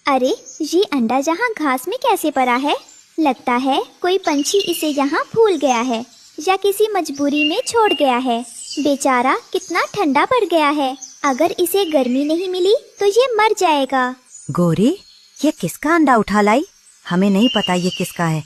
अरे, ये अंडा यहाँ घास में कैसे पड़ा है? लगता है कोई पंछी इसे यहाँ भूल गया है या किसी मजबूरी में छोड़ गया है। बेचारा कितना ठंडा पड़ गया है। अगर इसे गर्मी नहीं मिली तो ये मर जाएगा। गौरी, ये किसका अंडा उठा लाई? हमें नहीं पता ये किसका है।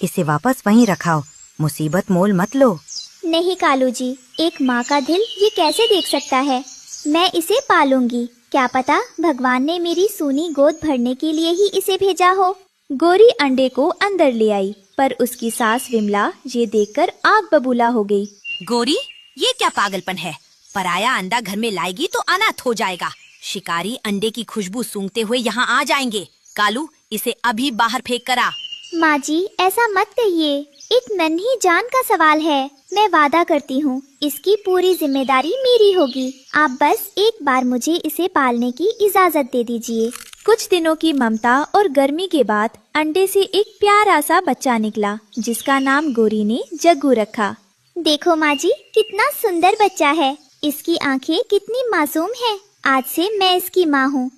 इसे वापस वहीं रखाओ, मुसीबत मोल मत लो। नहीं कालू जी, एक माँ का दिल ये कैसे देख सकता है। मैं इसे पालूंगी। क्या पता भगवान ने मेरी सूनी गोद भरने के लिए ही इसे भेजा हो। गौरी अंडे को अंदर ले आई, पर उसकी सास विमला ये देखकर आग बबूला हो गई। गौरी, ये क्या पागलपन है? पराया अंडा घर में लाएगी तो अनाथ हो जाएगा। शिकारी अंडे की खुशबू सूंघते हुए यहाँ आ जाएंगे। कालू, इसे अभी बाहर फेंक कर आ। माँ जी, ऐसा मत कहिए। एक नन्ही जान का सवाल है। मैं वादा करती हूँ इसकी पूरी जिम्मेदारी मेरी होगी। आप बस एक बार मुझे इसे पालने की इजाजत दे दीजिए। कुछ दिनों की ममता और गर्मी के बाद अंडे से एक प्यारा सा बच्चा निकला, जिसका नाम गौरी ने जग्गू रखा। देखो माँ जी, कितना सुंदर बच्चा है। इसकी आंखें कितनी मासूम हैं। आज से मैं इसकी माँ हूँ।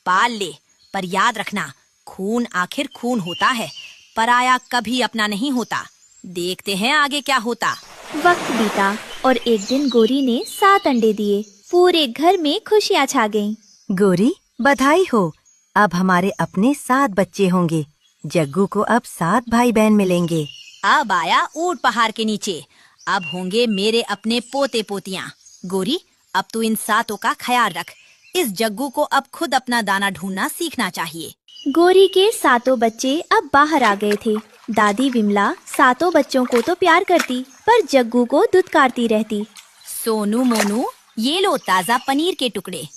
पाल ले, पर याद रखना, खून आखिर खून होता है, पराया कभी अपना नहीं होता। देखते हैं आगे क्या होता। वक्त बीता और एक दिन गौरी ने 7 अंडे दिए। पूरे घर में खुशियाँ छा गईं। गौरी, बधाई हो। अब हमारे अपने 7 बच्चे होंगे। जग्गू को अब 7 भाई बहन मिलेंगे। अब आया ऊंट पहाड़ के नीचे। अब होंगे मेरे अपने पोते पोतियाँ। गौरी, अब तू इन 7 का ख्याल रख। इस जग्गू को अब खुद अपना दाना ढूंढना सीखना चाहिए। गौरी के 7 बच्चे अब बाहर आ गए थे। दादी विमला 7 बच्चों को तो प्यार करती, पर जग्गू को दुत्कारती रहती। सोनू मोनू, ये लो ताजा पनीर के टुकड़े।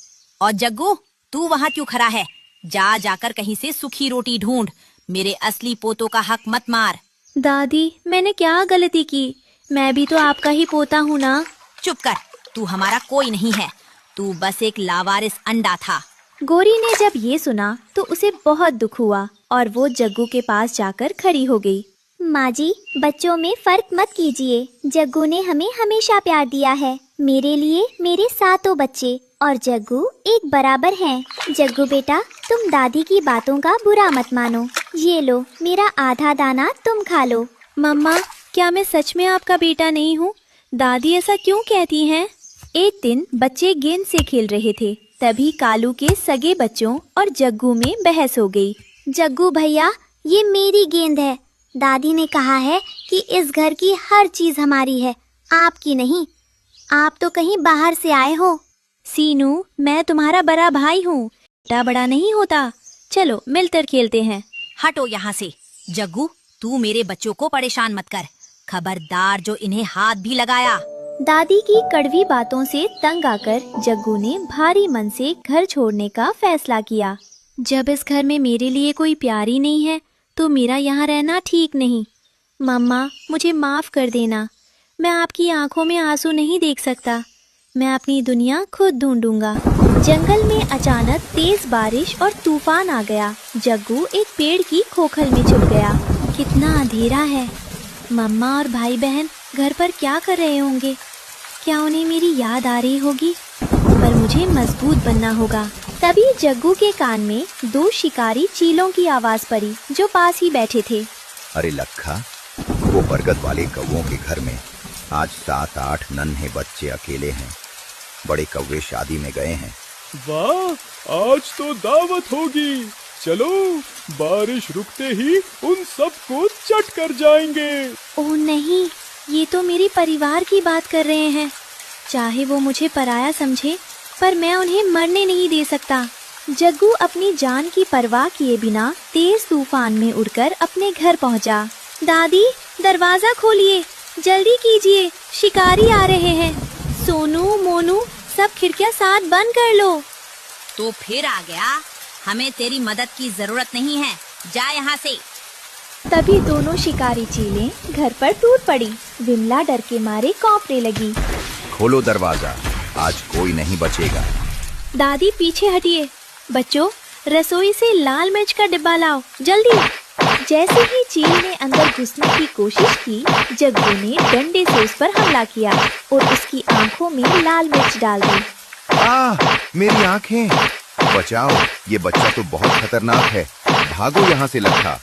और जग्गू, तू वहाँ क्यों खड़ा है? जा जाकर कहीं से सूखी रोटी ढूंढ। मेरे असली पोतों का हक मत मार। दादी, मैंने क्या गलती की? मैं भी तो आपका ही पोता हूँ ना। चुप कर, तू हमारा कोई नहीं है। तू बस एक लावारिस अंडा था। गौरी ने जब ये सुना तो उसे बहुत दुख हुआ और वो जग्गू के पास जाकर खड़ी हो गई। माँ जी, बच्चों में फर्क मत कीजिए। जग्गू ने हमें हमेशा प्यार दिया है। मेरे लिए मेरे 7 बच्चे और जग्गू एक बराबर हैं। जग्गू बेटा, तुम दादी की बातों का बुरा मत मानो। ये लो, मेरा आधा दाना तुम खा लो। मम्मा, क्या मैं सच में आपका बेटा नहीं हूँ? दादी ऐसा क्यों कहती हैं? एक दिन बच्चे गेंद से खेल रहे थे, तभी कालू के सगे बच्चों और जग्गू में बहस हो गई। जग्गू भैया, ये मेरी गेंद है। दादी ने कहा है कि इस घर की हर चीज हमारी है, आपकी नहीं। आप तो कहीं बाहर से आए हो। सीनू, मैं तुम्हारा बड़ा भाई हूँ। बेटा बड़ा नहीं होता। चलो मिलकर खेलते हैं। हटो यहाँ से। जग्गू, तू मेरे बच्चों को परेशान मत कर। खबरदार जो इन्हें हाथ भी लगाया। दादी की कड़वी बातों से तंग आकर जग्गू ने भारी मन से घर छोड़ने का फैसला किया। जब इस घर में मेरे लिए कोई प्यार ही नहीं है तो मेरा यहाँ रहना ठीक नहीं। मम्मा, मुझे माफ कर देना। मैं आपकी आंखों में आंसू नहीं देख सकता। मैं अपनी दुनिया खुद ढूंढूंगा। जंगल में अचानक तेज बारिश और तूफान आ गया। जग्गू एक पेड़ की खोखल में छुप गया। कितना अंधेरा है। मम्मा और भाई बहन घर पर क्या कर रहे होंगे? क्या उन्हें मेरी याद आ रही होगी? पर मुझे मजबूत बनना होगा। तभी जग्गू के कान में 2 शिकारी चीलों की आवाज पड़ी, जो पास ही बैठे थे। अरे लखा, वो बरगद वाले कौवों के घर में आज 7-8 नन्हे बच्चे अकेले हैं। बड़े कौवे शादी में गए हैं। वाह, आज तो दावत होगी। चलो, बारिश रुकते ही उन सबको चट कर जाएंगे। ओह नहीं, ये तो मेरे परिवार की बात कर रहे हैं। चाहे वो मुझे पराया समझे, पर मैं उन्हें मरने नहीं दे सकता। जग्गू अपनी जान की परवाह किए बिना तेज तूफान में उड़कर अपने घर पहुंचा। दादी, दरवाजा खोलिए, जल्दी कीजिए, शिकारी आ रहे हैं। सोनू, मोनू, सब खिड़कियां साथ बंद कर लो। तो फिर आ गया। हमें तेरी मदद की जरूरत नहीं है। जा यहाँ से। तभी दोनों शिकारी चीलें घर पर टूट पड़ी। विमला डर के मारे कौंपने लगी। खोलो दरवाजा, आज कोई नहीं बचेगा। दादी, पीछे हटिए। बच्चों, रसोई से लाल मिर्च का डिब्बा लाओ, जल्दी। जैसे ही चील ने अंदर घुसने की कोशिश की, जग्गू ने डंडे से उस पर हमला किया और उसकी आंखों में लाल मिर्च डाल दी। मेरी आंखें। बचाओ, ये बच्चा तो बहुत खतरनाक है। भागो यहाँ से लट्ठा।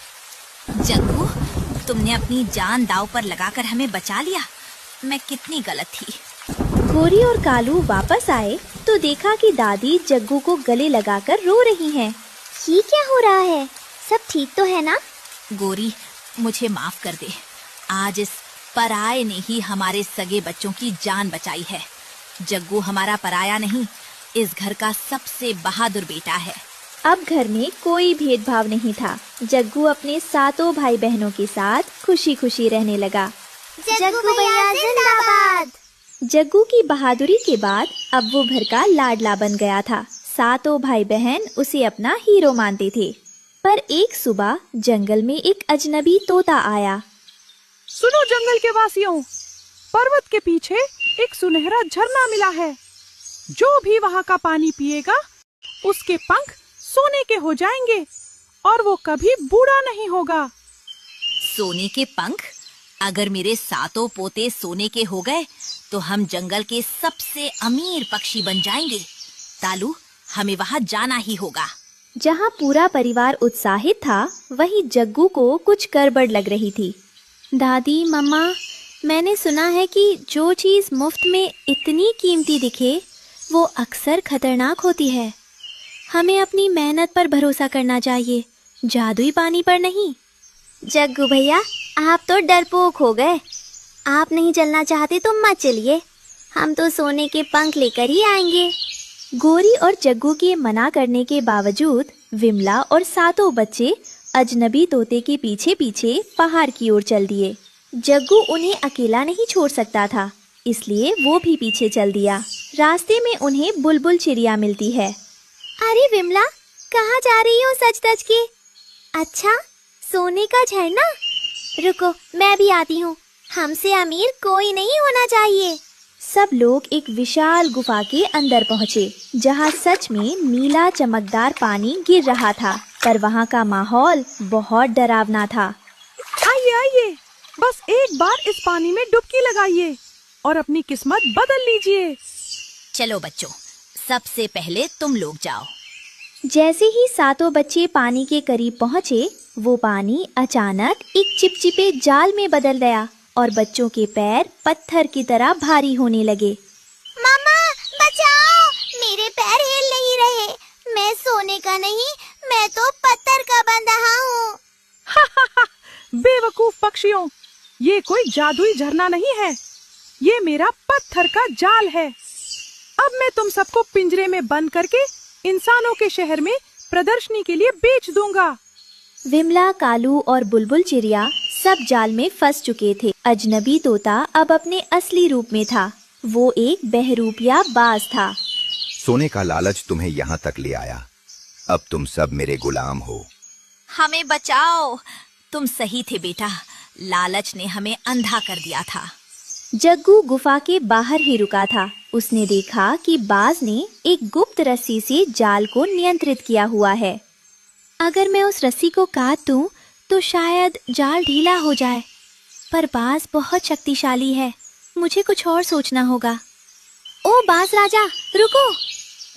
जग्गू, तुमने अपनी जान दांव पर लगाकर हमें बचा लिया। मैं कितनी गलत थी। गोरी और कालू वापस आए तो देखा कि दादी जग्गू को गले लगाकर रो रही हैं। ये क्या हो रहा है? सब ठीक तो है ना? गोरी, मुझे माफ कर दे। आज इस पराये ने ही हमारे सगे बच्चों की जान बचाई है। जग्गू हमारा पराया नहीं, इस घर का सबसे बहादुर बेटा है। अब घर में कोई भेदभाव नहीं था। जग्गू अपने सातों भाई बहनों के साथ खुशी खुशी रहने लगा। जग्गू भैया जिंदाबाद। जग्गू की बहादुरी के बाद अब वो घर का लाडला बन गया था। सातों भाई बहन उसे अपना हीरो मानते थे। पर एक सुबह जंगल में एक अजनबी तोता आया। सुनो जंगल के वासियों, पर्वत के पीछे एक सुनहरा झरना मिला है। जो भी वहाँ का पानी पिएगा उसके पंख सोने के हो जाएंगे और वो कभी बूढ़ा नहीं होगा। सोने के पंख? अगर मेरे सातों पोते सोने के हो गए तो हम जंगल के सबसे अमीर पक्षी बन जाएंगे। तालू, हमें वहाँ जाना ही होगा। जहाँ पूरा परिवार उत्साहित था, वहीं जग्गू को कुछ गड़बड़ लग रही थी। दादी, मम्मा, मैंने सुना है कि जो चीज़ मुफ्त में इतनी कीमती दिखे वो अक्सर खतरनाक होती है। हमें अपनी मेहनत पर भरोसा करना चाहिए, जादुई पानी पर नहीं। जग्गू भैया, आप तो डरपोक हो गए। आप नहीं चलना चाहते तो मत चलिए, हम तो सोने के पंख लेकर ही आएंगे। गोरी और जग्गू के मना करने के बावजूद विमला और सातों बच्चे अजनबी तोते के पीछे पीछे पहाड़ की ओर चल दिए। जग्गू उन्हें अकेला नहीं छोड़ सकता था, इसलिए वो भी पीछे चल दिया। रास्ते में उन्हें बुलबुल चिड़िया मिलती है। अरे विमला, कहाँ जा रही हो सच धज के? अच्छा, सोने का झरना? रुको, मैं भी आती हूँ। हमसे अमीर कोई नहीं होना चाहिए। सब लोग एक विशाल गुफा के अंदर पहुँचे, जहाँ सच में नीला चमकदार पानी गिर रहा था, पर वहाँ का माहौल बहुत डरावना था। आइए आइए, बस एक बार इस पानी में डुबकी लगाइए और अपनी किस्मत बदल लीजिए। चलो बच्चों, सबसे पहले तुम लोग जाओ। जैसे ही सातों बच्चे पानी के करीब पहुँचे, वो पानी अचानक एक चिपचिपे जाल में बदल गया और बच्चों के पैर पत्थर की तरह भारी होने लगे। मामा, बचाओ, मेरे पैर हिल नहीं रहे। मैं सोने का नहीं, मैं तो पत्थर का बन रहा हूँ। बेवकूफ पक्षियों, ये कोई जादुई झरना नहीं है, ये मेरा पत्थर का जाल है। अब मैं तुम सबको पिंजरे में बंद करके इंसानों के शहर में प्रदर्शनी के लिए बेच दूंगा। विमला, कालू और बुलबुल चिड़िया सब जाल में फंस चुके थे। अजनबी तोता अब अपने असली रूप में था। वो एक बहरूपिया बाज था। सोने का लालच तुम्हें यहाँ तक ले आया, अब तुम सब मेरे गुलाम हो। हमें बचाओ। तुम सही थे बेटा, लालच ने हमें अंधा कर दिया था। जग्गू गुफा के बाहर ही रुका था। उसने देखा कि बाज ने एक गुप्त रस्सी से जाल को नियंत्रित किया हुआ है। अगर मैं उस रस्सी को काट दूं तो शायद जाल ढीला हो जाए, पर बाज बहुत शक्तिशाली है। मुझे कुछ और सोचना होगा। ओ बाज राजा, रुको,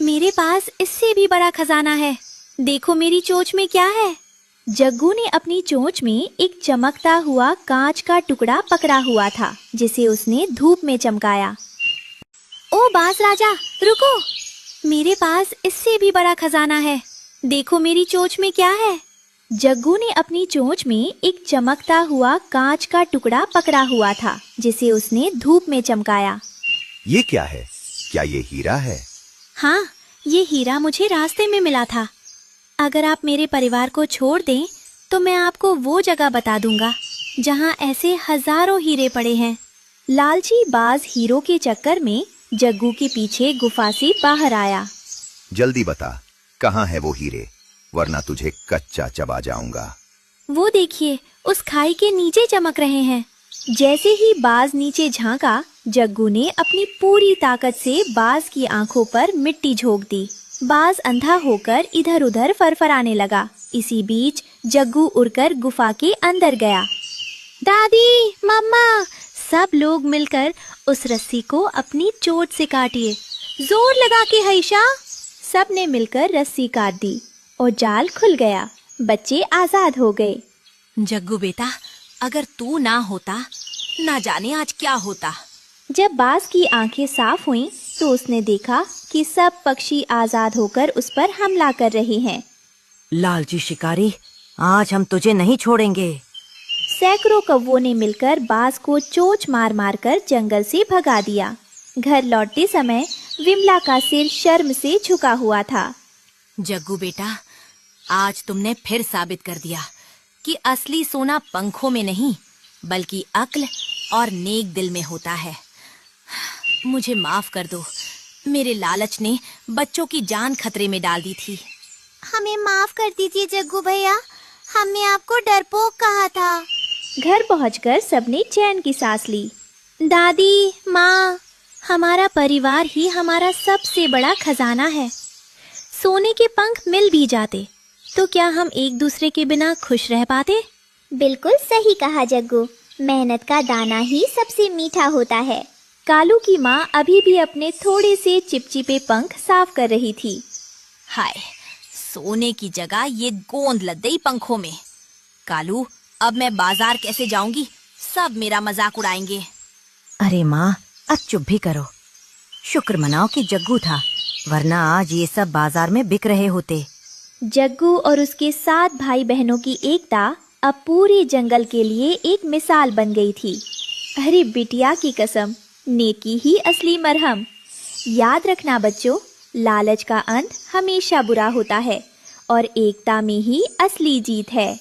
मेरे पास इससे भी बड़ा खजाना है। देखो मेरी चोंच में क्या है। जग्गू ने अपनी चोंच में एक चमकता हुआ कांच का टुकड़ा पकड़ा हुआ था, जिसे उसने धूप में चमकाया। ओ बाज राजा, रुको, मेरे पास इससे भी बड़ा खजाना है। देखो मेरी चोंच में क्या है। जग्गू ने अपनी चोंच में एक चमकता हुआ कांच का टुकड़ा पकड़ा हुआ था, जिसे उसने धूप में चमकाया। ये क्या है? क्या ये हीरा है? हाँ, ये हीरा मुझे रास्ते में मिला था। अगर आप मेरे परिवार को छोड़ दें तो मैं आपको वो जगह बता दूंगा जहाँ ऐसे हजारों हीरे पड़े हैं। लालची बाज हीरो के चक्कर में जग्गू के पीछे गुफा से बाहर आया। जल्दी बता, कहाँ है वो हीरे, वरना तुझे कच्चा चबा जाऊंगा। वो देखिए, उस खाई के नीचे चमक रहे हैं। जैसे ही बाज नीचे झांका, जग्गू ने अपनी पूरी ताकत से बाज की आंखों पर मिट्टी झोंक दी। बाज अंधा होकर इधर उधर फरफराने लगा। इसी बीच जग्गू उड़कर गुफा के अंदर गया। दादी, मम्मा, सब लोग मिलकर उस रस्सी को अपनी चोट से काटिए। जोर लगा के हईशा। सब ने मिलकर रस्सी काट दी और जाल खुल गया। बच्चे आजाद हो गए। जग्गू बेटा, अगर तू ना होता, ना जाने आज क्या होता। जब बाज की आंखें साफ हुईं, तो उसने देखा कि सब पक्षी आजाद होकर उस पर हमला कर रहे हैं। लालची शिकारी, आज हम तुझे नहीं छोड़ेंगे। सैकड़ों कौवों ने मिलकर बाज को चोंच मार मार कर जंगल से भगा दिया। घर लौटते समय विमला का सिर शर्म से झुका हुआ था। जग्गू बेटा, आज तुमने फिर साबित कर दिया कि असली सोना पंखों में नहीं बल्कि अक्ल और नेक दिल में होता है। मुझे माफ कर दो, मेरे लालच ने बच्चों की जान खतरे में डाल दी थी। हमें माफ कर दीजिए जग्गू भैया, हमने आपको डरपोक कहा था। घर पहुंचकर सबने चैन की सांस ली। दादी, माँ, हमारा परिवार ही हमारा सबसे बड़ा खजाना है। सोने के पंख मिल भी जाते तो क्या हम एक दूसरे के बिना खुश रह पाते? बिल्कुल सही कहा जग्गू, मेहनत का दाना ही सबसे मीठा होता है। कालू की माँ अभी भी अपने थोड़े से चिपचिपे पंख साफ कर रही थी। हाय, सोने की जगह ये गोंद लग गई पंखों में। कालू, अब मैं बाजार कैसे जाऊंगी? सब मेरा मजाक उड़ाएंगे। अरे माँ, अब चुप भी करो। शुक्र मनाओ कि जग्गू था, वरना आज ये सब बाजार में बिक रहे होते। जग्गू और उसके 7 भाई बहनों की एकता अब पूरे जंगल के लिए एक मिसाल बन गई थी। अरे बिटिया की कसम, नेकी ही असली मरहम। याद रखना बच्चों, लालच का अंत हमेशा बुरा होता है और एकता में ही असली जीत है।